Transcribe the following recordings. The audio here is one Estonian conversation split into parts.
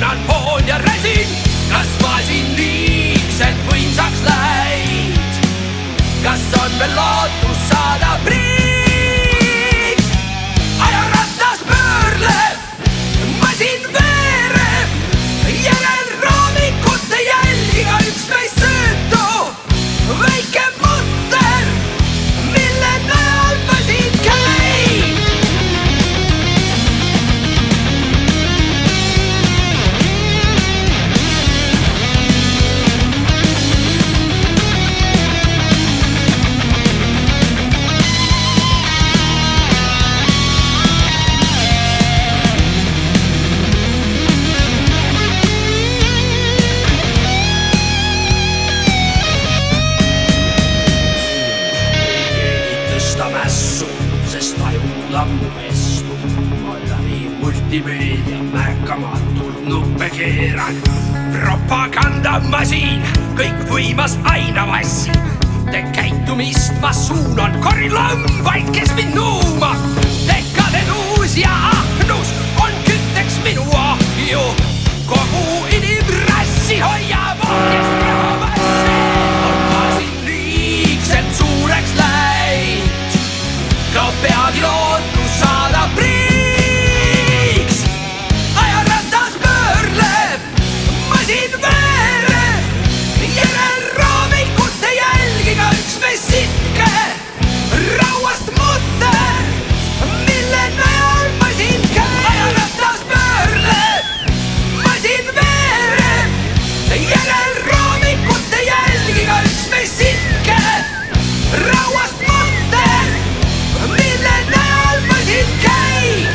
piinan, poon ja resin. Kas ma siin liigselt võimsaks läid? Kas on veel lootus saada priiks? Ajaratas pöörleb, masin veereb, järel raamikute jälgiga üks meist söötu. Väike mutter, mille näol ma siin käin. Mässu, sest aju lammu pestu. Olla nii multimeedia märkamatult nuppe keeran. Propagandamasin, kõik võimas aina vassin. Te käitumist ma suunan, korin lambaid, kes mind nuumab. Dekadenuus ja ahnus on kütteks minu ahju. Kogu inimrassi hoiab ohjast rahamassi. On ma siin liigselt suureks läinud. Ka peagi lootus saada priiks. Ajaratas pöörleb, masin veereb, järel raamikute jälgiga üks meist sitke. Rauast mutter, mille näol ma siin käin. Ajaratas pöörleb, masin veereb, järel raamikute jälgiga üks meist sitke. Rauast mutter, mille näol ma siin käin.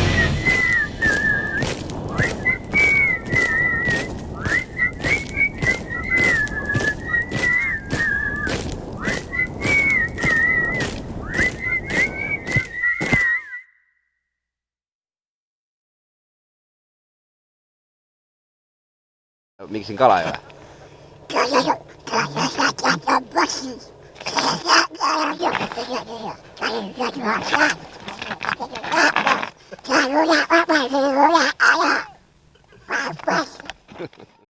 Miks siin kala ei ole? Aja.